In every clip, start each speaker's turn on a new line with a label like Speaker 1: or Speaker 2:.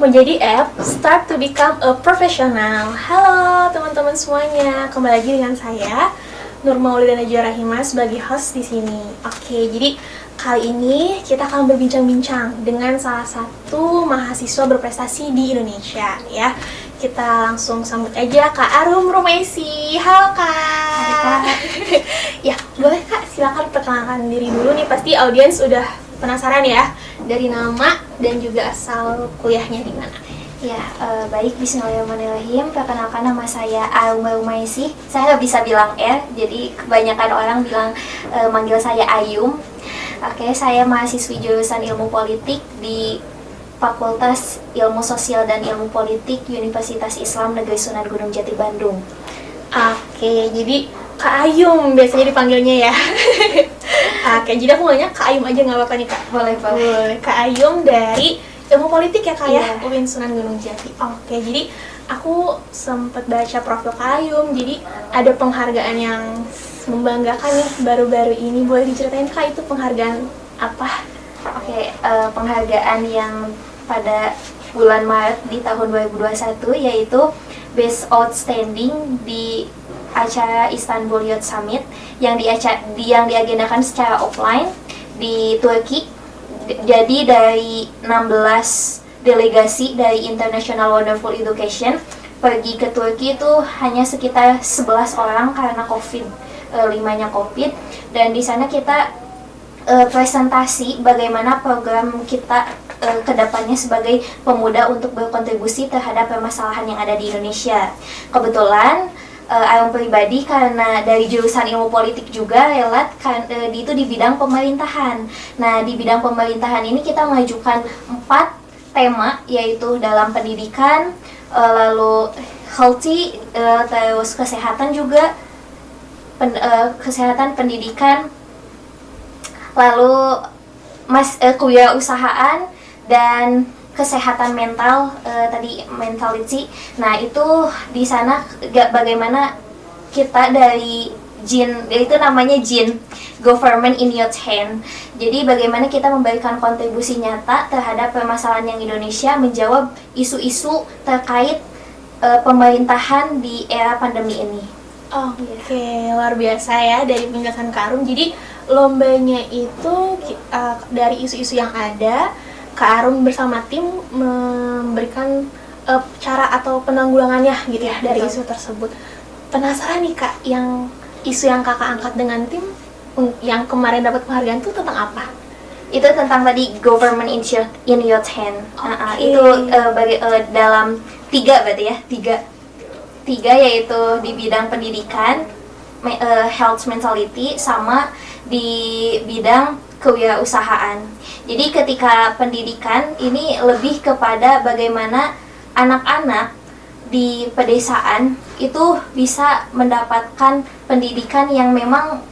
Speaker 1: menjadi app Start to Become a Professional. Halo teman-teman semuanya, kembali lagi dengan saya Nur Maulida Najwa Rahimah sebagai host di sini. Oke, jadi kali ini kita akan berbincang-bincang dengan salah satu mahasiswa berprestasi di Indonesia ya. Kita langsung sambut aja Kak Arum Romaisi. Halo Kak. Ya, boleh Kak silakan perkenalkan diri dulu nih, pasti audiens udah penasaran ya dari nama dan juga asal kuliahnya di mana.
Speaker 2: Ya, baik, bismillahirrahmanirrahim. Perkenalkan, nama saya Arum Romaisi. Saya nggak bisa bilang jadi kebanyakan orang bilang manggil saya Ayum. Oke, saya mahasiswi jurusan Ilmu Politik di Fakultas Ilmu Sosial dan Ilmu Politik Universitas Islam Negeri Sunan Gunung Jati Bandung.
Speaker 1: Oke, jadi Kak Ayum biasanya dipanggilnya ya. Oke, jadi aku nanya Kak Ayum aja nggak apa-apa nih Kak?
Speaker 2: Boleh.
Speaker 1: Kak Ayum dari Ilmu Politik ya Kak ya?
Speaker 2: Iya.
Speaker 1: UIN Sunan Gunung Jati. Oke, jadi aku sempat baca profil Kak Ayum, jadi ada penghargaan yang membanggakan nih baru-baru ini. Boleh diceritain Kak, itu penghargaan apa?
Speaker 2: Oke, penghargaan yang pada bulan Maret di tahun 2021 yaitu Best Outstanding di acara Istanbul Youth Summit yang diagendakan secara offline di Turki. Jadi dari 16 delegasi dari International Wonderful Education pergi ke Turki itu hanya sekitar 11 orang karena COVID, 5-nya COVID, dan di sana kita presentasi bagaimana program kita kedepannya sebagai pemuda untuk berkontribusi terhadap permasalahan yang ada di Indonesia. Kebetulan Arum pribadi karena dari jurusan ilmu politik juga relat itu di bidang pemerintahan. Nah, di bidang pemerintahan ini kita mengajukan 4 tema, yaitu dalam pendidikan, lalu healthy, terus kesehatan juga, kesehatan, pendidikan, lalu kewirausahaan dan kesehatan mental, tadi mentality. Nah, itu di sana bagaimana kita dari JIN, itu namanya JIN, Government in Youth Hand. Jadi bagaimana kita memberikan kontribusi nyata terhadap permasalahan yang Indonesia, menjawab isu-isu terkait pemerintahan di era pandemi ini.
Speaker 1: Oke, luar biasa ya dari penjelasan Kak Arum. Jadi lombanya itu dari isu-isu yang ada, Kak Arum bersama tim memberikan cara atau penanggulangannya gitu ya dari isu tersebut. Penasaran nih Kak, yang isu yang Kakak angkat dengan tim yang kemarin dapat penghargaan itu tentang apa?
Speaker 2: Itu tentang tadi government in youth hand. Itu dalam 3 berarti ya, 3 yaitu di bidang pendidikan, health mentality, sama di bidang kewirausahaan. Jadi ketika pendidikan ini lebih kepada bagaimana anak-anak di pedesaan itu bisa mendapatkan pendidikan yang memang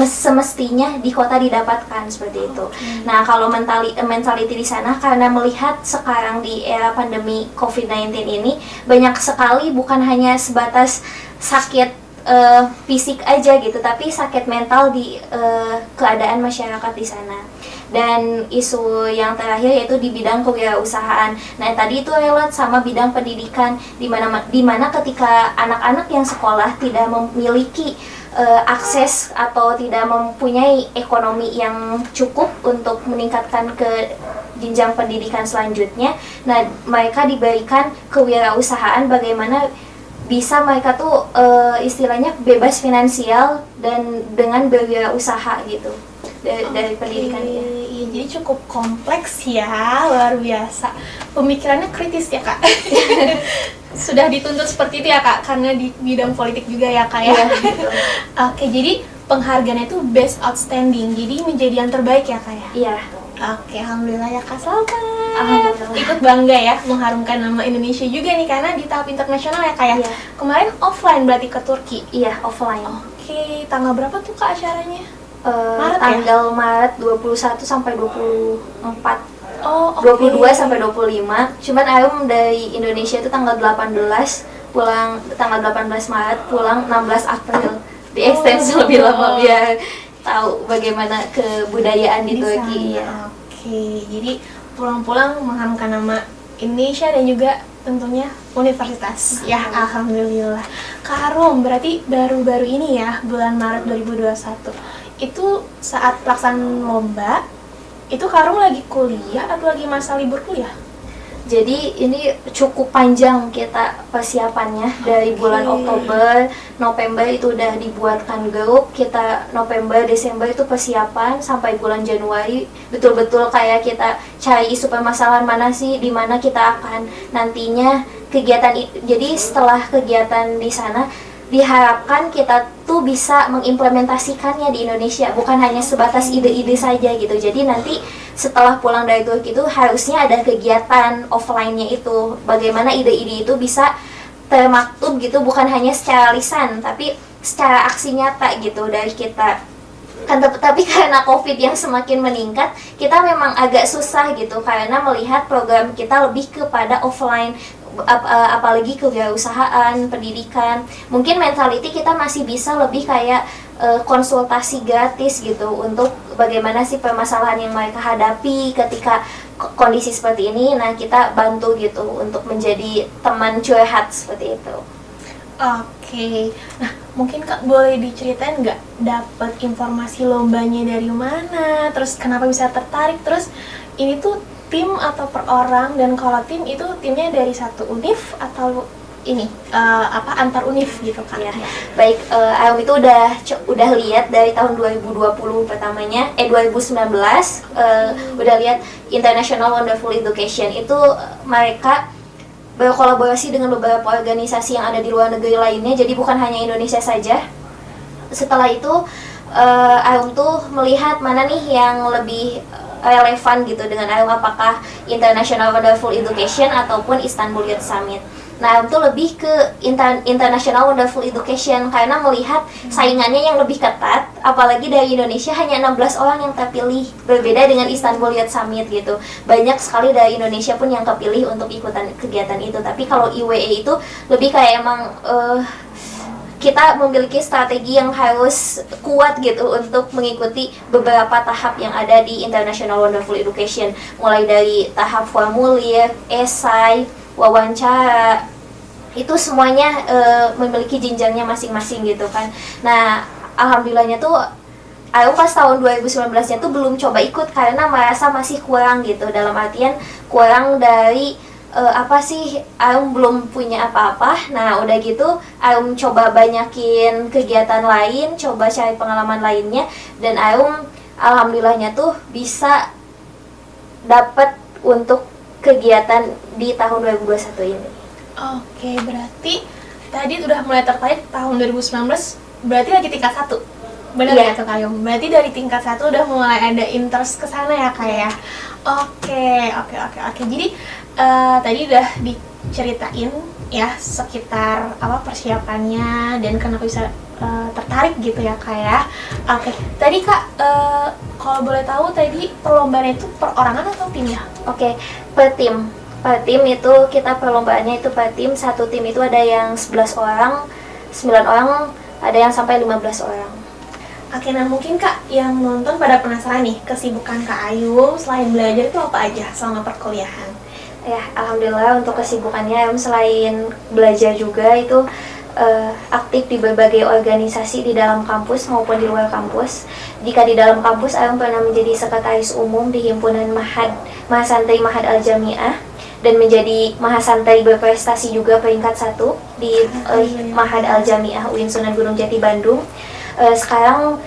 Speaker 2: semestinya di kota didapatkan, seperti itu. Nah, kalau mentality di sana, karena melihat sekarang di era pandemi COVID-19 ini banyak sekali bukan hanya sebatas sakit fisik aja gitu, tapi sakit mental di keadaan masyarakat di sana. Dan isu yang terakhir yaitu di bidang kewirausahaan. Nah, tadi itu relat sama bidang pendidikan, di mana ketika anak-anak yang sekolah tidak memiliki akses atau tidak mempunyai ekonomi yang cukup untuk meningkatkan ke jenjang pendidikan selanjutnya, nah mereka diberikan kewirausahaan, bagaimana bisa mereka tuh istilahnya bebas finansial dan dengan berwirausaha gitu dari pendidikan.
Speaker 1: Iya, jadi cukup kompleks ya, luar biasa. Pemikirannya kritis ya Kak. Sudah dituntut seperti itu ya Kak, karena di bidang politik juga ya Kak ya.
Speaker 2: Iya,
Speaker 1: Oke, jadi penghargaannya itu Best Outstanding, jadi menjadi yang terbaik ya Kak ya?
Speaker 2: Iya.
Speaker 1: Oke, alhamdulillah ya Kak, selamat.
Speaker 2: Alhamdulillah.
Speaker 1: Ikut bangga ya, mengharumkan nama Indonesia juga nih, karena di tahap internasional ya Kak ya?
Speaker 2: Iya.
Speaker 1: Kemarin offline berarti ke Turki?
Speaker 2: Iya, offline.
Speaker 1: Oke, tanggal berapa tuh Kak acaranya?
Speaker 2: Tanggal Maret 21 sampai 24.
Speaker 1: Oh, oke.
Speaker 2: 22 sampai 25. Cuman Arum dari Indonesia itu tanggal 18 pulang, tanggal 18 Maret pulang 16 April. Di extend lebih lama biar tahu bagaimana kebudayaan di Turki.
Speaker 1: Oke, jadi pulang-pulang mengharumkan nama Indonesia dan juga tentunya universitas. Ya, alhamdulillah. Kak Arum, berarti baru-baru ini ya, bulan Maret 2021. Itu saat pelaksanaan lomba, itu Kak Arum lagi kuliah atau lagi masa libur kuliah?
Speaker 2: Jadi ini cukup panjang kita persiapannya dari bulan Oktober, November itu udah dibuatkan grup, kita November, Desember itu persiapan sampai bulan Januari betul-betul kayak kita cari isu permasalahan mana sih, di mana kita akan nantinya kegiatan. Jadi setelah kegiatan di sana diharapkan kita tuh bisa mengimplementasikannya di Indonesia, bukan hanya sebatas ide-ide saja gitu. Jadi nanti setelah pulang dari Turki itu harusnya ada kegiatan offline-nya itu, bagaimana ide-ide itu bisa termaktub gitu, bukan hanya secara lisan tapi secara aksi nyata gitu dari kita kan. Tapi karena COVID yang semakin meningkat, kita memang agak susah gitu karena melihat program kita lebih kepada offline, apalagi kewirausahaan, pendidikan. Mungkin mentality kita masih bisa lebih kayak konsultasi gratis gitu untuk bagaimana sih permasalahan yang mereka hadapi ketika kondisi seperti ini. Nah, kita bantu gitu untuk menjadi teman curhat seperti itu.
Speaker 1: Oke, nah mungkin Kak boleh diceritain nggak dapat informasi lombanya dari mana, terus kenapa bisa tertarik, terus ini tuh tim atau per orang, dan kalau tim itu timnya dari satu univ atau ini antar univ gitu kan?
Speaker 2: Ya. Baik, Arum itu udah lihat dari tahun 2020 pertamanya, 2019 udah lihat International Wonderful Education itu mereka berkolaborasi dengan beberapa organisasi yang ada di luar negeri lainnya, jadi bukan hanya Indonesia saja. Setelah itu Arum tuh melihat mana nih yang lebih relevan gitu dengan Arum, apakah International Wonderful Education ataupun Istanbul Youth Summit. Nah, Arum tuh lebih ke International Wonderful Education karena melihat saingannya yang lebih ketat, apalagi dari Indonesia hanya 16 orang yang terpilih, berbeda dengan Istanbul Youth Summit gitu. Banyak sekali dari Indonesia pun yang terpilih untuk ikutan kegiatan itu. Tapi kalau IWE itu lebih kayak emang kita memiliki strategi yang harus kuat gitu untuk mengikuti beberapa tahap yang ada di International Wonderful Education, mulai dari tahap formulir, esai, wawancara, itu semuanya memiliki jenjangnya masing-masing gitu kan. Nah, alhamdulillahnya tuh Arum pas tahun 2019-nya tuh belum coba ikut karena merasa masih kurang gitu, dalam artian kurang dari Arum belum punya apa-apa. Nah, udah gitu Arum coba banyakin kegiatan lain, coba cari pengalaman lainnya, dan Arum alhamdulillahnya tuh bisa dapat untuk kegiatan di tahun 2021 ini.
Speaker 1: Oke, berarti tadi udah mulai tertarik tahun 2019, berarti lagi tingkat 1. Benar ya Kak Ayum? Berarti dari tingkat 1 udah mulai ada interest ke sana ya Kak ya? Oke. Jadi tadi udah diceritain ya sekitar persiapannya dan kenapa bisa tertarik gitu ya Kak ya. Oke, tadi Kak kalau boleh tahu tadi perlombaannya itu perorangan atau tim ya?
Speaker 2: Oke, per tim. Per tim itu kita perlombaannya itu per tim. Satu tim itu ada yang 11 orang, 9 orang, ada yang sampai 15 orang.
Speaker 1: Oke, nah mungkin Kak yang nonton pada penasaran nih, kesibukan Kak Ayum selain belajar itu apa aja selama perkuliahan?
Speaker 2: Ya, alhamdulillah untuk kesibukannya selain belajar juga itu aktif di berbagai organisasi di dalam kampus maupun di luar kampus. Jika di dalam kampus, Arum pernah menjadi sekretaris umum di himpunan Mahasantri Mahad Al-Jamiah dan menjadi mahasantri berprestasi juga peringkat 1 di Mahad Al-Jamiah UIN Sunan Gunung Jati Bandung. Sekarang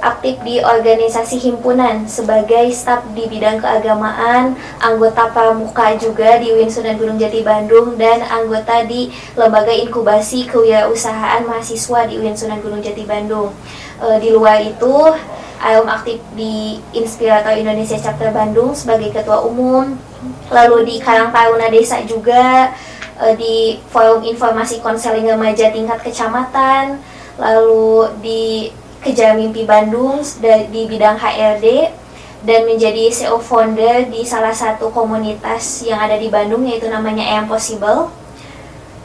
Speaker 2: aktif di organisasi himpunan sebagai staf di bidang keagamaan, anggota pramuka juga di UIN Sunan Gunung Jati Bandung, dan anggota di Lembaga Inkubasi Kewirausahaan Mahasiswa di UIN Sunan Gunung Jati Bandung. Di luar itu, Arum aktif di Inspirator Indonesia Chapter Bandung sebagai ketua umum, lalu di Karang Taruna Desa juga, di Forum Informasi Konseling Remaja tingkat kecamatan, lalu di Kejar Mimpi Bandung di bidang HRD, dan menjadi CEO founder di salah satu komunitas yang ada di Bandung yaitu namanya I Am Possible,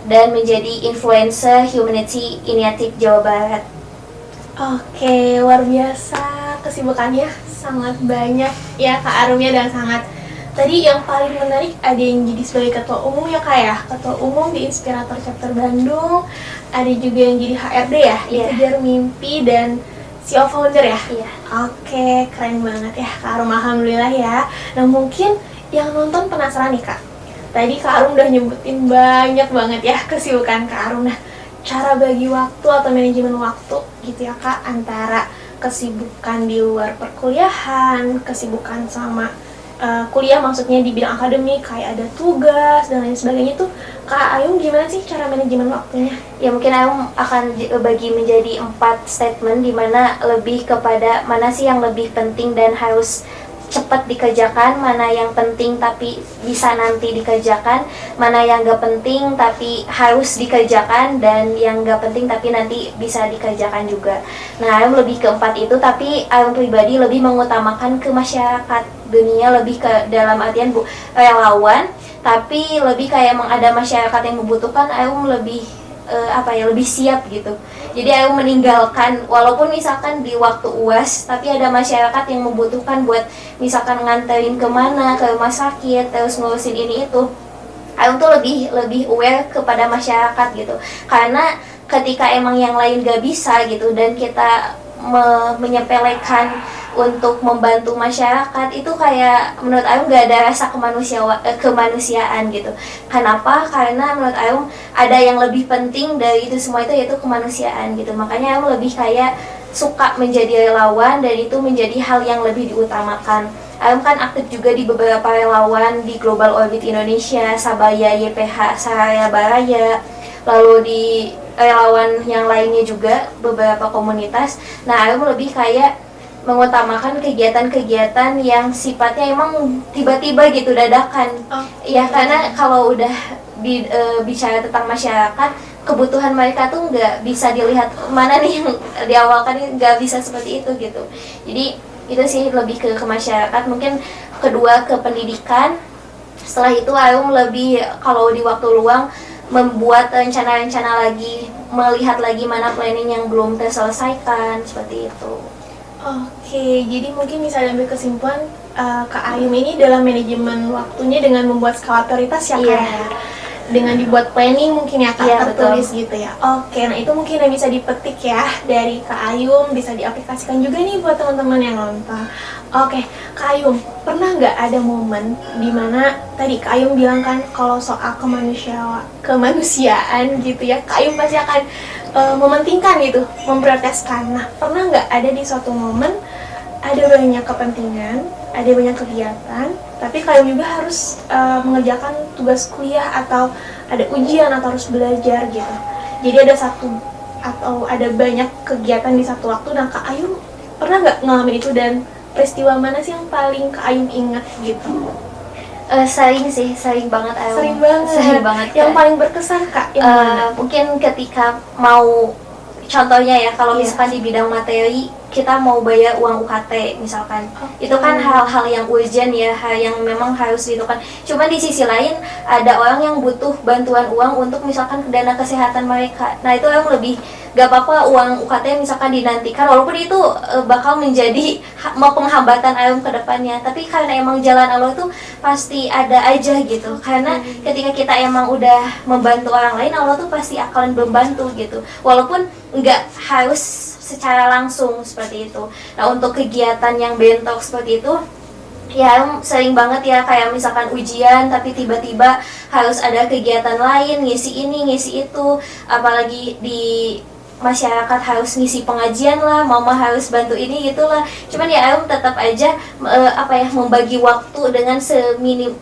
Speaker 2: dan menjadi influencer Humanity Initiative Jawa Barat.
Speaker 1: Oke, luar biasa kesibukannya sangat banyak ya Kak Arum ya, dan sangat tadi yang paling menarik ada yang jadi sebagai ketua umum ya Kak ya, ketua umum di Inspirator Chapter Bandung, ada juga yang jadi HRD ya, Dikejar Mimpi dan CEO founder ya. Oke, keren banget ya Kak Arum, alhamdulillah ya. Nah mungkin yang nonton penasaran nih Kak, tadi Kak Arum udah nyebutin banyak banget ya kesibukan Kak Arum. Nah cara bagi waktu atau manajemen waktu gitu ya Kak, antara kesibukan di luar perkuliahan, kesibukan sama kuliah maksudnya di bidang akademik kayak ada tugas dan lain sebagainya tuh, Kak Ayung gimana sih cara manajemen waktunya?
Speaker 2: Ya mungkin Ayung akan bagi menjadi 4 statement, di mana lebih kepada mana sih yang lebih penting dan harus cepat dikerjakan, mana yang penting tapi bisa nanti dikerjakan, mana yang gak penting tapi harus dikerjakan, dan yang gak penting tapi nanti bisa dikerjakan juga. Nah, Ayung lebih ke 4 itu, tapi Ayung pribadi lebih mengutamakan ke masyarakat dunia, lebih ke dalam artian relawan, tapi lebih kayak emang ada masyarakat yang membutuhkan, Ayung lebih lebih siap gitu. Jadi Ayung meninggalkan, walaupun misalkan di waktu UAS, tapi ada masyarakat yang membutuhkan buat misalkan nganterin kemana, ke rumah sakit, terus ngurusin ini itu. Ayung tuh lebih aware kepada masyarakat gitu. Karena ketika emang yang lain gak bisa gitu, dan kita menyepelekan untuk membantu masyarakat, itu kayak menurut Ayung gak ada rasa kemanusiaan gitu. Kenapa? Karena menurut Ayung ada yang lebih penting dari itu semua, itu yaitu kemanusiaan gitu. Makanya Ayung lebih kayak suka menjadi relawan, dan itu menjadi hal yang lebih diutamakan. Ayung kan aktif juga di beberapa relawan di Global Orbit Indonesia, Sabaya YPH Saraya Baraya, lalu di relawan yang lainnya juga beberapa komunitas. Nah, Ayung lebih kayak mengutamakan kegiatan-kegiatan yang sifatnya emang tiba-tiba gitu, dadakan. Ya karena kalau udah bicara tentang masyarakat, kebutuhan mereka tuh nggak bisa dilihat mana nih yang diawalkan, nggak bisa seperti itu gitu. Jadi itu sih lebih ke masyarakat. Mungkin kedua ke pendidikan. Setelah itu Ayung lebih kalau di waktu luang membuat rencana-rencana lagi, melihat lagi mana planning yang belum terselesaikan, seperti itu.
Speaker 1: Oke, jadi mungkin bisa diambil kesimpulan Kak Ayum ini dalam manajemen waktunya dengan membuat skala prioritas ya Kak ya? Dengan dibuat planning mungkin ya Kak, tertulis gitu ya. Oke, nah itu mungkin yang bisa dipetik ya dari Kak Ayum, bisa diaplikasikan juga nih buat teman-teman yang nonton. Oke, Kak Ayum, pernah nggak ada momen dimana tadi Kak Ayum bilang kan kalau soal kemanusiaan gitu ya, Kak Ayum pasti akan mementingkan gitu, memprioritaskan. Nah, pernah nggak ada di suatu momen ada banyak kepentingan, ada banyak kegiatan, tapi kalian juga harus mengerjakan tugas kuliah atau ada ujian atau harus belajar gitu. Jadi ada satu atau ada banyak kegiatan di satu waktu. Nah, Kak Ayum pernah nggak ngalamin itu, dan peristiwa mana sih yang paling Kak Ayum ingat gitu?
Speaker 2: Sering banget Ayum. Sering banget.
Speaker 1: Yang paling berkesan Kak, yang mana?
Speaker 2: Mungkin ketika mau, contohnya ya, kalau misalkan di bidang materi kita mau bayar uang UKT misalkan, itu kan hal-hal yang urgent ya, hal yang memang harus itu kan. Cuma di sisi lain ada orang yang butuh bantuan uang untuk misalkan dana kesehatan mereka. Nah itu yang lebih gak apa-apa uang UKT misalkan dinantikan, walaupun itu bakal menjadi penghambatan Ayum ke depannya, tapi karena emang jalan Allah itu pasti ada aja gitu. Karena ketika kita emang udah membantu orang lain, Allah tuh pasti akan membantu gitu, walaupun nggak harus secara langsung seperti itu. Nah untuk kegiatan yang bentok seperti itu ya sering banget ya, kayak misalkan ujian tapi tiba-tiba harus ada kegiatan lain, ngisi ini ngisi itu, apalagi di masyarakat harus ngisi pengajian lah, mama harus bantu ini gitulah. Cuman ya Ayum tetap aja membagi waktu dengan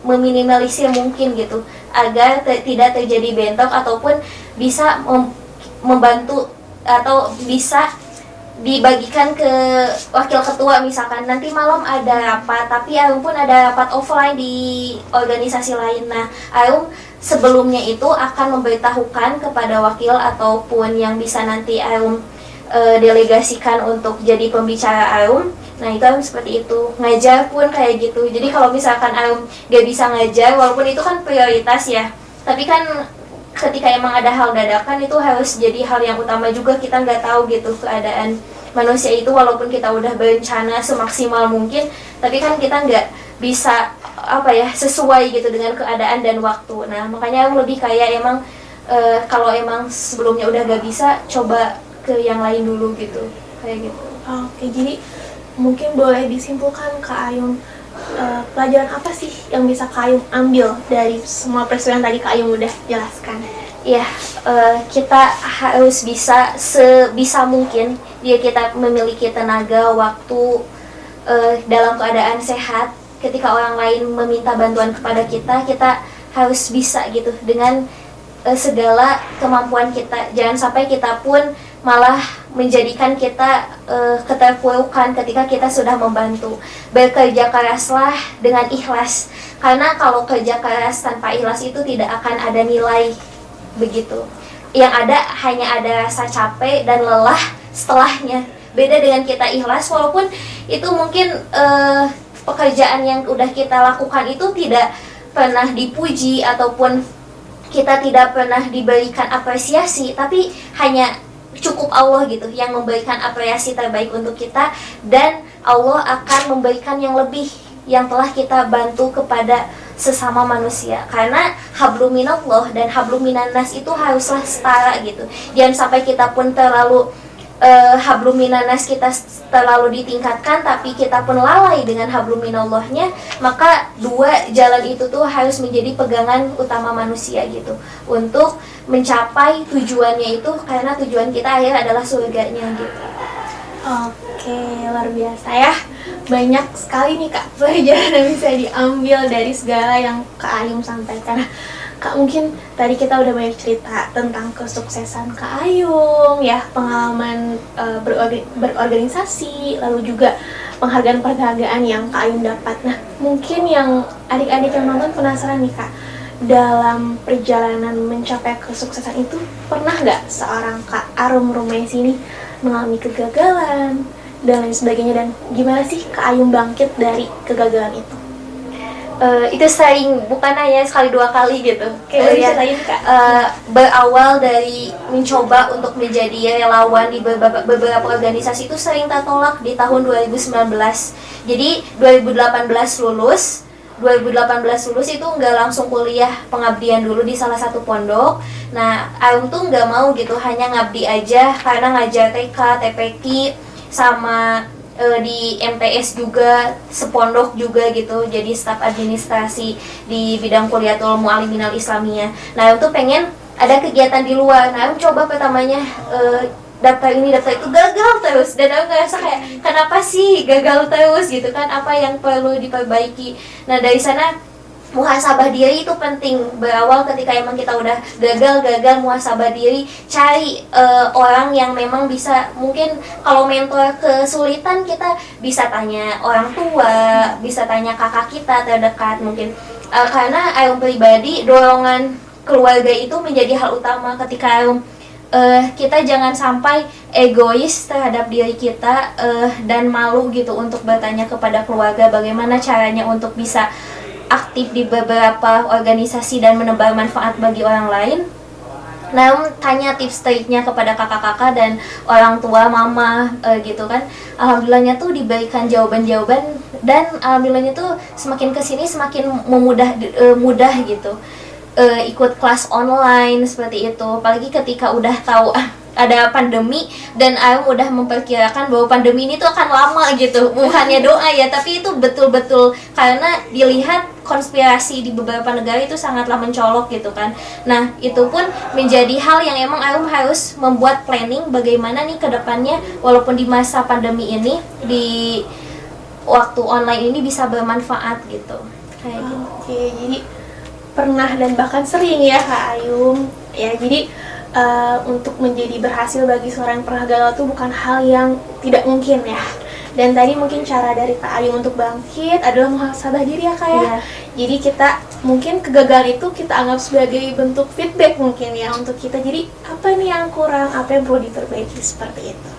Speaker 2: meminimalisir mungkin gitu, agar tidak terjadi bentrok ataupun bisa membantu atau bisa dibagikan ke wakil ketua. Misalkan nanti malam ada rapat, tapi Ayum pun ada rapat offline di organisasi lain. Nah Ayum sebelumnya itu akan memberitahukan kepada wakil ataupun yang bisa nanti Ayum delegasikan untuk jadi pembicara Ayum. Nah itu Ayum seperti itu. Ngajar pun kayak gitu. Jadi kalau misalkan Ayum gak bisa ngajar, walaupun itu kan prioritas ya, tapi kan ketika emang ada hal dadakan itu harus jadi hal yang utama juga. Kita nggak tahu gitu keadaan manusia itu, walaupun kita udah berencana semaksimal mungkin, tapi kan kita bisa sesuai gitu dengan keadaan dan waktu. Nah makanya Arum lebih kayak emang kalau emang sebelumnya udah gak bisa, coba ke yang lain dulu gitu, kayak gitu.
Speaker 1: Oke, jadi mungkin boleh disimpulkan Kak Ayum, pelajaran apa sih yang bisa Kak Ayum ambil dari semua peristiwa yang tadi Kak Ayum udah jelaskan?
Speaker 2: Ya, kita harus bisa sebisa mungkin kita memiliki tenaga, waktu, dalam keadaan sehat. Ketika orang lain meminta bantuan kepada kita, kita harus bisa gitu dengan segala kemampuan kita. Jangan sampai kita pun malah menjadikan kita keterpurukan ketika kita sudah membantu. Bekerja keraslah dengan ikhlas, karena kalau kerja keras tanpa ikhlas itu tidak akan ada nilai begitu. Yang ada hanya ada rasa capek dan lelah setelahnya. Beda dengan kita ikhlas, walaupun itu mungkin pekerjaan yang udah kita lakukan itu tidak pernah dipuji ataupun kita tidak pernah diberikan apresiasi, tapi hanya cukup Allah gitu yang memberikan apresiasi terbaik untuk kita, dan Allah akan memberikan yang lebih yang telah kita bantu kepada sesama manusia. Karena hablum minallah dan hablum minannas itu haruslah setara gitu. Jangan sampai kita pun terlalu hablum minannas kita terlalu ditingkatkan, tapi kita pun lalai dengan hablum minallahnya. Maka dua jalan itu tuh harus menjadi pegangan utama manusia gitu, untuk mencapai tujuannya itu, karena tujuan kita akhir adalah surganya gitu.
Speaker 1: Oke, luar biasa ya. Banyak sekali nih Kak pelajaran yang bisa diambil dari segala yang Kak Ayum sampaikan. Kak, mungkin tadi kita udah banyak cerita tentang kesuksesan Kak Ayum ya, pengalaman berorganisasi, lalu juga penghargaan-penghargaan yang Kak Ayum dapat. Nah, mungkin yang adik-adik yang nonton penasaran nih Kak, dalam perjalanan mencapai kesuksesan itu pernah nggak seorang Kak Arum Rumaisi ini mengalami kegagalan dan lain sebagainya, dan gimana sih Kak Ayum bangkit dari kegagalan itu?
Speaker 2: Itu sering, bukan hanya sekali dua kali gitu.
Speaker 1: Ceritain Kak.
Speaker 2: Berawal dari mencoba untuk menjadi relawan di beberapa organisasi itu sering tertolak di tahun 2019. Jadi 2018 lulus itu nggak langsung kuliah pengabdian dulu di salah satu pondok. Nah, Arum tuh nggak mau gitu, hanya ngabdi aja karena ngajar TK, TPQ, sama di MTS juga, sepondok juga gitu, jadi staf administrasi di bidang kuliatul mu'allimin al-islamiyah. Nah, Arum tuh pengen ada kegiatan di luar. Nah, Arum coba pertamanya daftar ini daftar itu, gagal terus, dan aku ngerasa kayak kenapa sih gagal terus gitu kan, apa yang perlu diperbaiki. Nah dari sana muhasabah diri itu penting. Berawal ketika emang kita udah gagal muhasabah diri, cari orang yang memang bisa, mungkin kalau mentor kesulitan kita bisa tanya orang tua, bisa tanya kakak kita terdekat mungkin. Karena Arum pribadi, dorongan keluarga itu menjadi hal utama ketika Arum kita jangan sampai egois terhadap diri kita dan malu gitu untuk bertanya kepada keluarga bagaimana caranya untuk bisa aktif di beberapa organisasi dan menebar manfaat bagi orang lain. Nah, tanya tips triknya kepada kakak-kakak dan orang tua, mama gitu kan. Alhamdulillahnya tuh diberikan jawaban-jawaban, dan alhamdulillahnya tuh semakin kesini semakin mudah gitu. Ikut kelas online seperti itu, apalagi ketika udah tahu ada pandemi, dan Arum udah memperkirakan bahwa pandemi ini tuh akan lama gitu, bukannya doa ya, tapi itu betul-betul karena dilihat konspirasi di beberapa negara itu sangatlah mencolok gitu kan. Nah itu pun menjadi hal yang emang Arum harus membuat planning bagaimana nih ke depannya, walaupun di masa pandemi ini, di waktu online ini bisa bermanfaat gitu, kayak gitu.
Speaker 1: Oke, jadi pernah dan bahkan sering ya Kak Ayum ya, jadi untuk menjadi berhasil bagi seorang yang pernah gagal itu bukan hal yang tidak mungkin ya. Dan tadi mungkin cara dari Kak Ayum untuk bangkit adalah muhasabah diri ya Kak ya.
Speaker 2: Iya.
Speaker 1: Jadi kita mungkin kegagalan itu kita anggap sebagai bentuk feedback mungkin ya untuk kita, jadi apa nih yang kurang, apa yang perlu diperbaiki, seperti itu.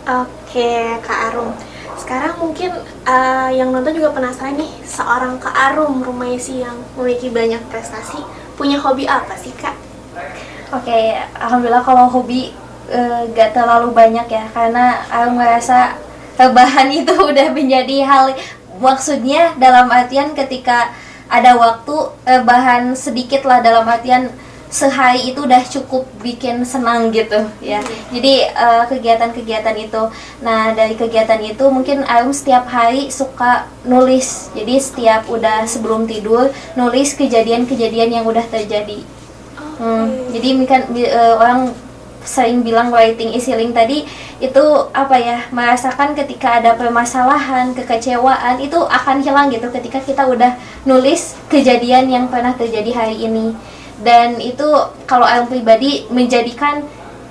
Speaker 1: Oke Kak Arum, sekarang mungkin yang nonton juga penasaran nih, seorang Kak Arum Rumaisi yang memiliki banyak prestasi, punya hobi apa sih Kak?
Speaker 2: Oke, alhamdulillah kalau hobi gak terlalu banyak ya, karena Arum ngerasa rebahan itu udah menjadi hal maksudnya dalam artian ketika ada waktu, bahan sedikit lah, dalam artian sehari itu udah cukup bikin senang gitu ya. Jadi kegiatan-kegiatan itu, nah dari kegiatan itu mungkin Arum setiap hari suka nulis. Jadi setiap udah sebelum tidur nulis kejadian-kejadian yang udah terjadi. Jadi kan orang sering bilang writing is healing tadi, itu apa ya, merasakan ketika ada permasalahan, kekecewaan itu akan hilang gitu ketika kita udah nulis kejadian yang pernah terjadi hari ini. Dan itu kalau Arum pribadi menjadikan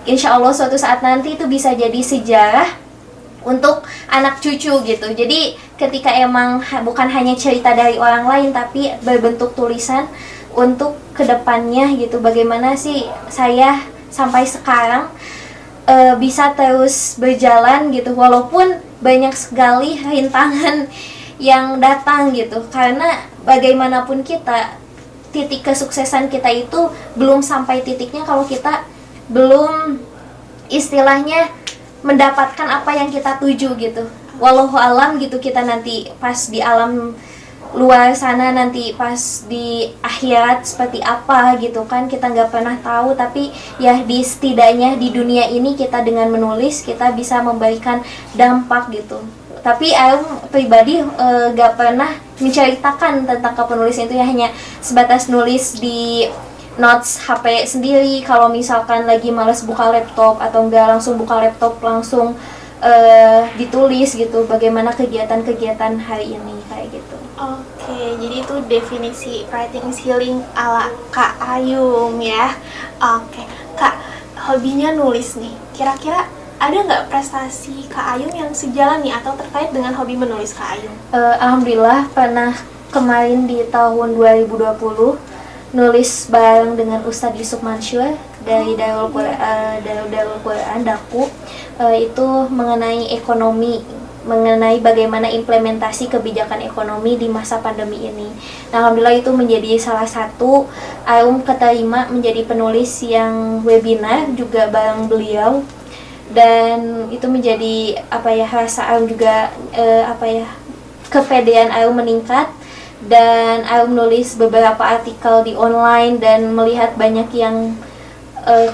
Speaker 2: insya Allah suatu saat nanti itu bisa jadi sejarah untuk anak cucu gitu. Jadi ketika emang bukan hanya cerita dari orang lain tapi berbentuk tulisan untuk kedepannya gitu, bagaimana sih saya sampai sekarang bisa terus berjalan gitu walaupun banyak sekali rintangan yang datang gitu. Karena bagaimanapun kita, titik kesuksesan kita itu belum sampai titiknya kalau kita belum istilahnya mendapatkan apa yang kita tuju gitu. Wallahu alam gitu, kita nanti pas di alam luar sana, nanti pas di akhirat seperti apa gitu kan, kita nggak pernah tahu. Tapi ya di setidaknya di dunia ini kita dengan menulis kita bisa memberikan dampak gitu. Tapi Arum pribadi gak pernah menceritakan tentang kepenulisan itu ya, hanya sebatas nulis di notes HP sendiri. Kalau misalkan lagi males buka laptop atau enggak langsung buka laptop langsung ditulis gitu bagaimana kegiatan-kegiatan hari ini kayak gitu.
Speaker 1: Oke, jadi itu definisi writing is healing ala Kak Ayum ya. Oke, Kak, hobinya nulis nih. Kira-kira ada nggak prestasi Kak Ayum yang sejalan nih atau terkait dengan hobi menulis Kak Ayum?
Speaker 2: Alhamdulillah pernah kemarin di tahun 2020 nulis bareng dengan Ustadz Yusuf Mansur dari Darul Quran Daku. Itu mengenai ekonomi, mengenai bagaimana implementasi kebijakan ekonomi di masa pandemi ini. Nah, alhamdulillah itu menjadi salah satu Arum keterima menjadi penulis yang webinar juga bareng beliau. Dan itu menjadi rasa Arum juga kepedean Arum meningkat, dan Arum nulis beberapa artikel di online dan melihat banyak yang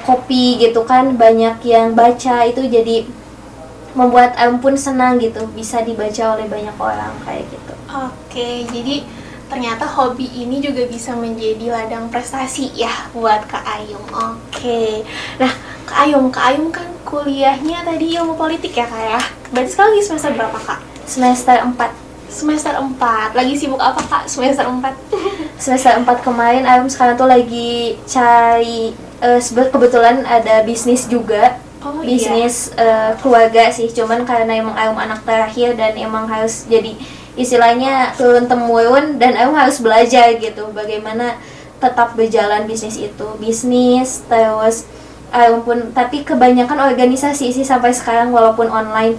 Speaker 2: copy gitu kan, banyak yang baca, itu jadi membuat Arum pun senang gitu bisa dibaca oleh banyak orang kayak gitu.
Speaker 1: Oke, jadi ternyata hobi ini juga bisa menjadi ladang prestasi ya buat Kak Ayum. Oke, nah Kak Ayum kan kuliahnya tadi ilmu politik ya Kak ya? Berarti sekarang lagi semester berapa Kak?
Speaker 2: Semester 4.
Speaker 1: Semester 4, lagi sibuk apa Kak semester 4?
Speaker 2: Semester 4 kemarin Arum sekarang tuh lagi cari, kebetulan ada bisnis juga. Bisnis keluarga sih, cuman karena emang Arum anak terakhir dan emang harus jadi istilahnya turun temurun, dan Arum harus belajar gitu bagaimana tetap berjalan bisnis itu. Bisnis terus Arum pun, tapi kebanyakan organisasi sih sampai sekarang walaupun online.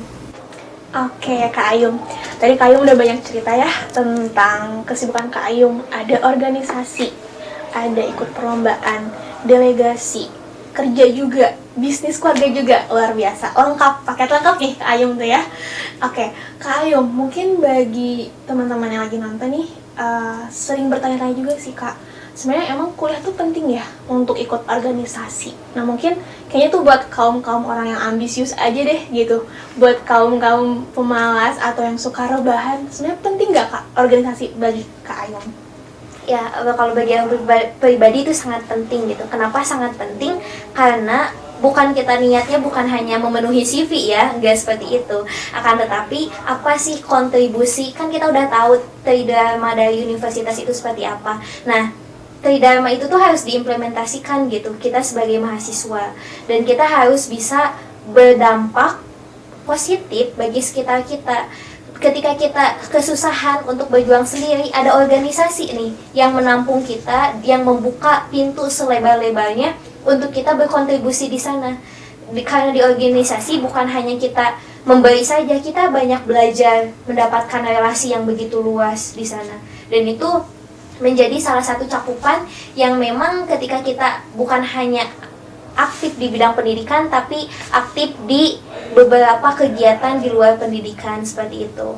Speaker 1: Oke Kak Ayum, tadi Kak Ayum udah banyak cerita ya tentang kesibukan Kak Ayum. Ada organisasi, ada ikut perlombaan, delegasi, kerja juga, bisnis keluarga juga, luar biasa, lengkap, paket lengkap nih Kak Ayum tuh ya. Oke, Kak Ayum, mungkin bagi teman-teman yang lagi nonton nih sering bertanya-tanya juga sih Kak, sebenarnya emang kuliah tuh penting ya untuk ikut organisasi. Nah mungkin kayaknya tuh buat kaum orang yang ambisius aja deh gitu, buat kaum pemalas atau yang suka rebahan, sebenarnya penting nggak Kak organisasi bagi Kak Ayum?
Speaker 2: Ya, kalau bagi yang pribadi itu sangat penting gitu. Kenapa sangat penting? Karena bukan kita niatnya bukan hanya memenuhi CV ya, nggak seperti itu. Akan tetapi apa sih kontribusi? Kan kita udah tahu tridharma dari universitas itu seperti apa. Nah, tridharma itu tuh harus diimplementasikan gitu. Kita sebagai mahasiswa, dan kita harus bisa berdampak positif bagi sekitar kita. Ketika kita kesusahan untuk berjuang sendiri, ada organisasi nih yang menampung kita, yang membuka pintu selebar-lebarnya untuk kita berkontribusi di sana. Karena di organisasi bukan hanya kita memberi saja, kita banyak belajar, mendapatkan relasi yang begitu luas di sana. Dan itu menjadi salah satu cakupan yang memang ketika kita bukan hanya aktif di bidang pendidikan, tapi aktif di beberapa kegiatan di luar pendidikan seperti itu.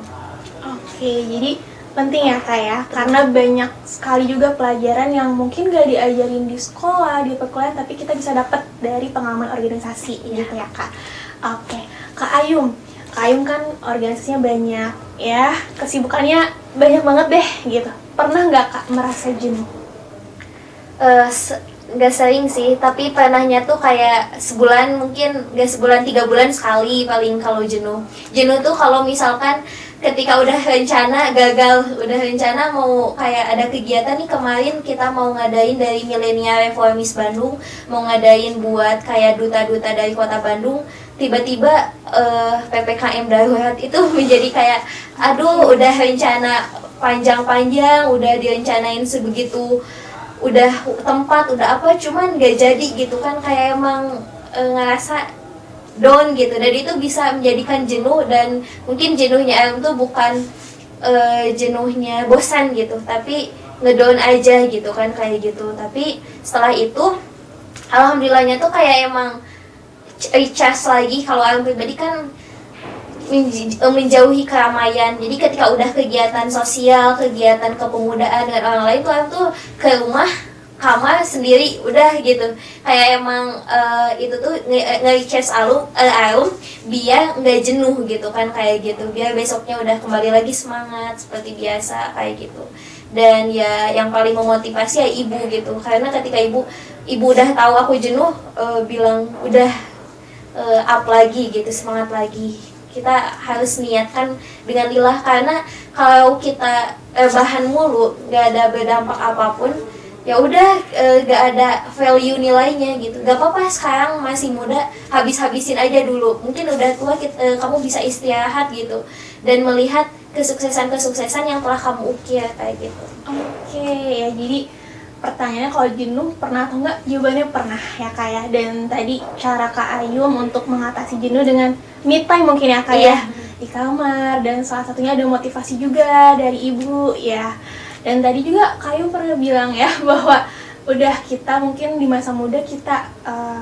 Speaker 1: Oke, Oke, jadi penting ya Kak ya, karena banyak sekali juga pelajaran yang mungkin gak diajarin di sekolah, di perkuliahan, tapi kita bisa dapat dari pengalaman organisasi gitu ya Kak. Oke, Kak Ayum. Kak Ayum kan organisasinya banyak ya, kesibukannya banyak banget deh gitu. Pernah nggak Kak merasa jenuh?
Speaker 2: Nggak sering sih, tapi pernahnya tuh kayak sebulan, mungkin nggak sebulan, 3 bulan sekali paling kalau jenuh. Jenuh tuh kalau misalkan ketika udah rencana gagal, udah rencana mau kayak ada kegiatan nih, kemarin kita mau ngadain dari Milenial Reformis Bandung, mau ngadain buat kayak duta-duta dari kota Bandung, tiba-tiba PPKM darurat itu menjadi kayak aduh, udah rencana panjang-panjang, udah direncanain sebegitu, udah tempat, udah apa, cuman gak jadi gitu kan, kayak emang ngerasa down gitu, dan itu bisa menjadikan jenuh. Dan mungkin jenuhnya Arum tuh bukan jenuhnya bosan gitu, tapi ngedown aja gitu kan, kayak gitu. Tapi setelah itu alhamdulillahnya tuh kayak emang recharge lagi. Kalau Arum pribadi kan menjauhi keramaian, jadi ketika udah kegiatan sosial, kegiatan kepemudaan dengan orang lain tuh Arum tuh ke rumah, kamar sendiri udah gitu, kayak emang itu tuh nge-recharge Arum biar nggak jenuh gitu kan, kayak gitu, biar besoknya udah kembali lagi semangat seperti biasa kayak gitu. Dan ya yang paling memotivasi ya ibu gitu, karena ketika ibu udah tahu aku jenuh, bilang udah up lagi gitu, semangat lagi. Kita harus niatkan dengan lillah, karena kalau kita bahan mulu, nggak ada berdampak apapun, ya udah nggak ada value nilainya gitu. Gak apa-apa sekarang masih muda, habis-habisin aja dulu. Mungkin udah tua kamu bisa istirahat gitu, dan melihat kesuksesan-kesuksesan yang telah kamu ukir kayak gitu.
Speaker 1: Oke, ya jadi pertanyaannya kalau jenuh pernah atau enggak, jawabannya pernah ya Kak ya. Dan tadi cara Kak Ayum untuk mengatasi jenuh dengan me time mungkin ya Kak ya, di kamar, dan salah satunya ada motivasi juga dari ibu ya. Dan tadi juga Kak Ayum pernah bilang ya bahwa udah kita mungkin di masa muda kita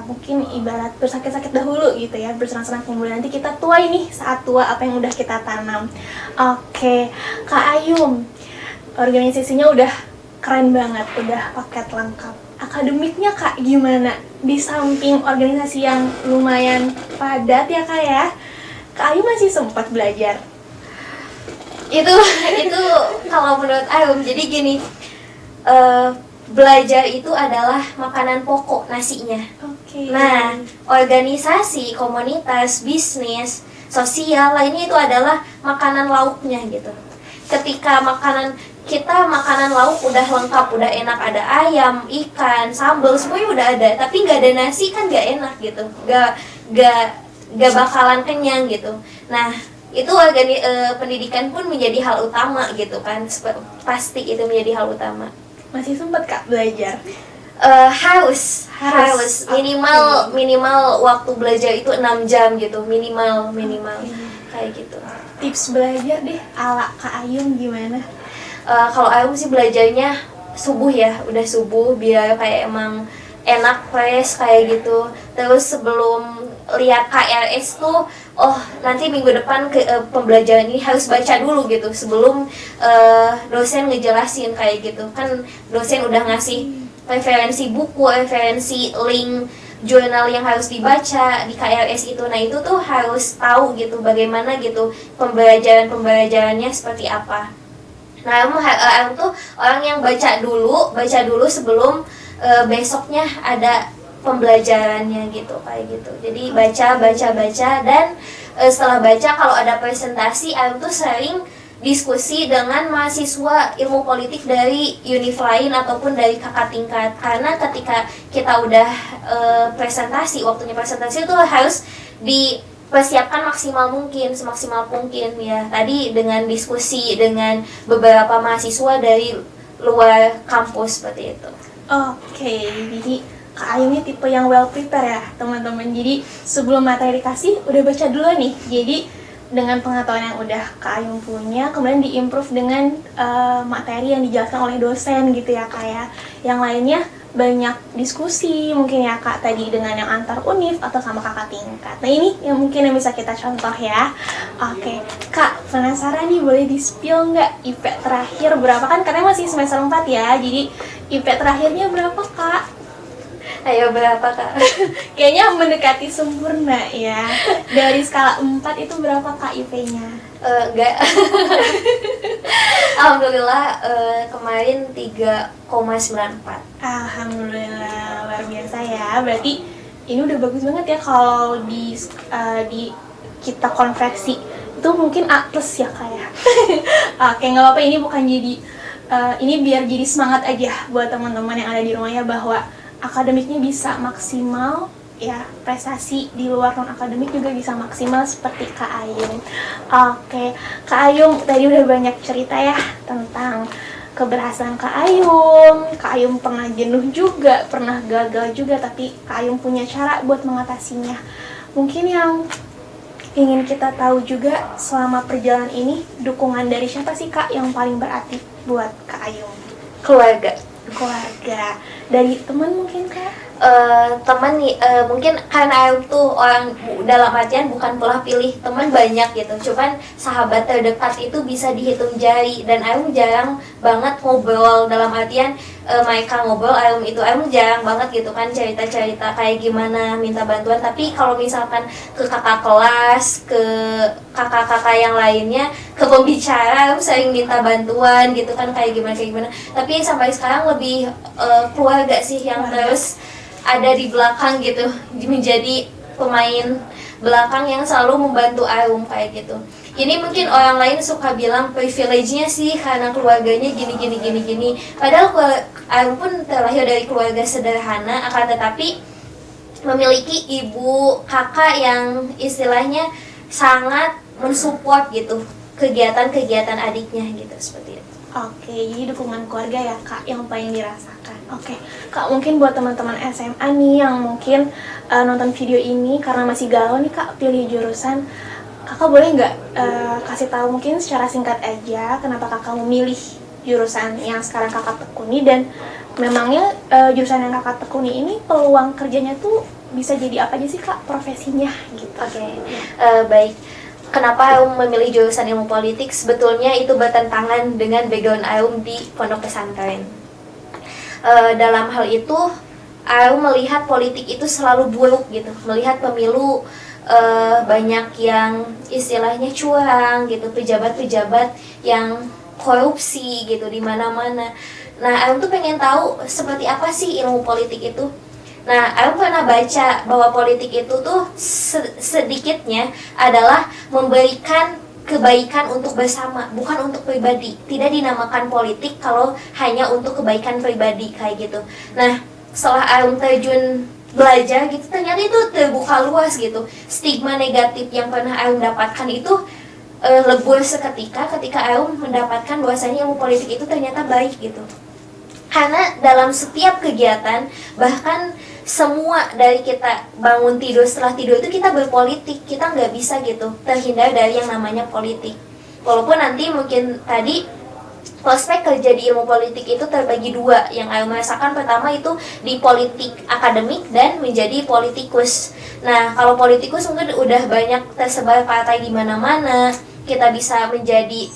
Speaker 1: mungkin ibarat bersakit-sakit dahulu gitu ya, bersenang-senang, kemudian nanti kita tua ini, saat tua apa yang udah kita tanam. Oke, Kak Ayum, organisasinya udah keren banget, udah paket lengkap. Akademiknya Kak gimana? Di samping organisasi yang lumayan padat ya Kak ya, Kak Ayu masih sempat belajar?
Speaker 2: Itu kalau menurut Arum, jadi gini, belajar itu adalah makanan pokok nasinya.
Speaker 1: Oke.
Speaker 2: Nah, organisasi, komunitas, bisnis, sosial lainnya itu adalah makanan lauknya gitu. Ketika makanan lauk udah lengkap, udah enak, ada ayam, ikan, sambal, semuanya udah ada, tapi nggak ada nasi kan nggak enak gitu, nggak bakalan kenyang gitu. Nah, itu pendidikan pun menjadi hal utama gitu kan, pasti itu menjadi hal utama.
Speaker 1: Masih sempat Kak belajar?
Speaker 2: Harus minimal waktu belajar itu 6 jam gitu, minimal kayak gitu.
Speaker 1: Tips belajar deh ala Kak Ayum gimana?
Speaker 2: Kalau Arum sih belajarnya subuh ya, udah subuh biar kayak emang enak, fresh kayak gitu. Terus sebelum lihat KRS tuh, oh nanti minggu depan pembelajaran ini harus baca dulu gitu sebelum dosen ngejelasin kayak gitu. Kan dosen udah ngasih referensi buku, referensi link jurnal yang harus dibaca di KRS itu. Nah itu tuh harus tahu gitu bagaimana gitu pembelajarannya seperti apa. Nah, Arum tuh orang yang baca dulu sebelum besoknya ada pembelajarannya gitu, kayak gitu. Jadi baca, dan setelah baca kalau ada presentasi, Arum tuh sering diskusi dengan mahasiswa ilmu politik dari univ lain ataupun dari kakak tingkat. Karena ketika kita udah waktunya presentasi itu harus persiapkan semaksimal mungkin ya. Tadi dengan diskusi dengan beberapa mahasiswa dari luar kampus seperti itu.
Speaker 1: Oke, jadi Kak Ayu ini tipe yang well prepare ya teman-teman. Jadi sebelum materi dikasih udah baca dulu nih. Jadi dengan pengetahuan yang udah Kak Ayu punya, kemudian diimprove dengan materi yang dijelaskan oleh dosen gitu ya Kak ya. Yang lainnya banyak diskusi mungkin ya Kak tadi dengan yang antar univ atau sama kakak tingkat. Nah ini yang mungkin yang bisa kita contoh ya. Oke, Kak penasaran nih boleh di-spill nggak IP terakhir berapa, kan karena masih semester 4 ya, jadi IP terakhirnya berapa Kak?
Speaker 2: Ayo berapa Kak?
Speaker 1: Kayaknya mendekati sempurna ya. Dari skala 4 itu berapa Kak IP-nya?
Speaker 2: Enggak. Alhamdulillah kemarin 3,94.
Speaker 1: Alhamdulillah, luar biasa ya. Berarti ini udah bagus banget ya kalau di kita konversi. Itu mungkin A plus ya Kak ya. Oke, nggak apa-apa, ini bukan jadi ini biar jadi semangat aja buat teman-teman yang ada di rumahnya bahwa akademiknya bisa maksimal ya, prestasi di luar non akademik juga bisa maksimal seperti Kak Ayung. Oke, Kak Ayung tadi udah banyak cerita ya tentang keberhasilan Kak Ayung. Kak Ayung pernah jenuh juga, pernah gagal juga, tapi Kak Ayung punya cara buat mengatasinya. Mungkin yang ingin kita tahu juga selama perjalanan ini, dukungan dari siapa sih Kak yang paling berarti buat Kak Ayung?
Speaker 2: Keluarga.
Speaker 1: Keluarga. Dari teman mungkin Kak?
Speaker 2: Teman nih, mungkin karena Ayung tuh orang dalam artian bukan pola pilih teman banyak gitu, cuman sahabat terdekat itu bisa dihitung jari, dan Ayung jarang banget ngobrol, dalam artian mereka ngobrol Ayung jarang banget gitu kan cerita-cerita kayak gimana minta bantuan. Tapi kalau misalkan ke kakak kelas, ke kakak-kakak yang lainnya, ke pembicara Ayung sering minta bantuan gitu kan kayak gimana. Tapi sampai sekarang lebih keluarga sih yang terus ada di belakang gitu, menjadi pemain belakang yang selalu membantu Ayung kayak gitu. Ini mungkin orang lain suka bilang privilege-nya sih karena keluarganya gini. Padahal Ayung pun terlahir dari keluarga sederhana, akan tetapi memiliki ibu kakak yang istilahnya sangat mensupport gitu kegiatan-kegiatan adiknya gitu, seperti itu.
Speaker 1: Oke, jadi dukungan keluarga ya Kak yang paling dirasakan. Oke, Kak mungkin buat teman-teman SMA nih yang mungkin nonton video ini karena masih galau nih Kak pilih jurusan, Kakak boleh nggak kasih tahu mungkin secara singkat aja kenapa Kakak memilih jurusan yang sekarang Kakak tekuni, dan memangnya jurusan yang Kakak tekuni ini peluang kerjanya tuh bisa jadi apa aja sih Kak profesinya gitu?
Speaker 2: Oke, baik. Kenapa Ayung memilih jurusan ilmu politik? Sebetulnya itu bertentangan dengan background Ayung di pondok pesantren. Dalam hal itu, Ayung melihat politik itu selalu buruk gitu, melihat pemilu banyak yang istilahnya curang gitu, pejabat-pejabat yang korupsi gitu di mana-mana. Nah, Ayung tuh pengen tahu seperti apa sih ilmu politik itu. Nah, Ayung pernah baca bahwa politik itu tuh sedikitnya adalah memberikan kebaikan untuk bersama, bukan untuk pribadi. Tidak dinamakan politik kalau hanya untuk kebaikan pribadi kayak gitu. Nah, setelah Ayung terjun belajar gitu, ternyata itu terbuka luas gitu. Stigma negatif yang pernah Ayung dapatkan itu lebur seketika ketika Ayung mendapatkan bahwasanya ilmu politik itu ternyata baik gitu. Karena dalam setiap kegiatan, bahkan semua dari kita bangun tidur, setelah tidur itu kita berpolitik, kita nggak bisa gitu terhindar dari yang namanya politik. Walaupun nanti mungkin tadi prospek kerja di ilmu politik itu terbagi dua, yang Ayu merasakan pertama itu di politik akademik dan menjadi politikus. Nah, kalau politikus mungkin udah banyak tersebar partai di mana-mana, kita bisa menjadi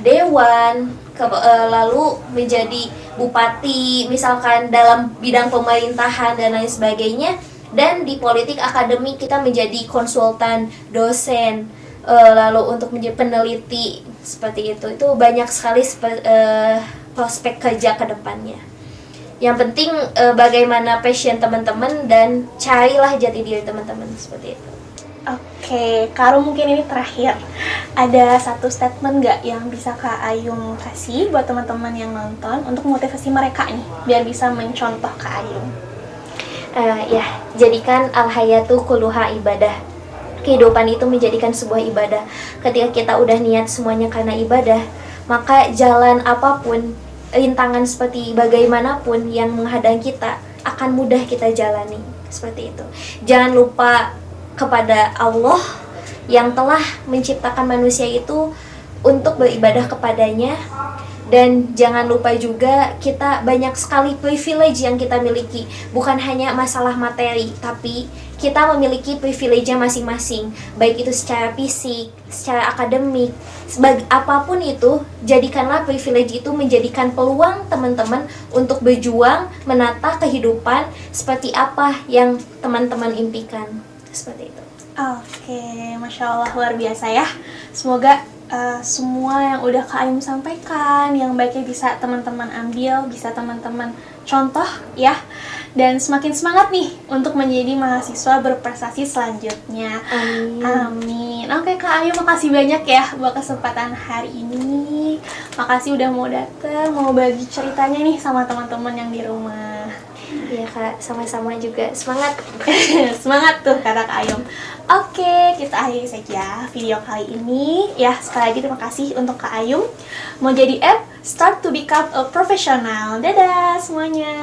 Speaker 2: dewan, lalu menjadi bupati misalkan dalam bidang pemerintahan dan lain sebagainya. Dan di politik akademik kita menjadi konsultan, dosen, lalu untuk menjadi peneliti, seperti itu banyak sekali prospek kerja ke depannya. Yang penting bagaimana passion teman-teman dan carilah jati diri teman-teman, seperti itu.
Speaker 1: Oke, Karo mungkin ini terakhir. Ada satu statement nggak yang bisa Kak Ayung kasih buat teman-teman yang nonton untuk motivasi mereka nih, biar bisa mencontoh Kak Ayung?
Speaker 2: Ya, jadikan al-hayatu kulluha ibadah. Kehidupan itu menjadikan sebuah ibadah. Ketika kita udah niat semuanya karena ibadah, maka jalan apapun, rintangan seperti bagaimanapun yang menghadang kita akan mudah kita jalani, seperti itu. Jangan lupa kepada Allah yang telah menciptakan manusia itu untuk beribadah kepadanya, Dan jangan lupa juga kita banyak sekali privilege yang kita miliki. Bukan hanya masalah materi, tapi kita memiliki privilege-nya masing-masing. Baik itu secara fisik, secara akademik, apapun itu, jadikanlah privilege itu menjadikan peluang teman-teman untuk berjuang, menata kehidupan seperti apa yang teman-teman impikan. Seperti itu.
Speaker 1: Oke, Masya Allah, luar biasa ya. Semoga semua yang udah Kak Ayum sampaikan, yang baiknya bisa teman-teman ambil, bisa teman-teman contoh ya. Dan semakin semangat nih untuk menjadi mahasiswa berprestasi selanjutnya.
Speaker 2: Amin.
Speaker 1: Amin. Oke Kak Ayu, makasih banyak ya buat kesempatan hari ini. Makasih udah mau datang, mau bagi ceritanya nih sama teman-teman yang di rumah.
Speaker 2: Iya Kak, sama-sama juga. Semangat.
Speaker 1: Semangat tuh kata Kak Ayum. Oke, kita akhiri saja video kali ini. Ya, sekali lagi terima kasih untuk Kak Ayum. Mau jadi app, start to become a professional. Dadah semuanya.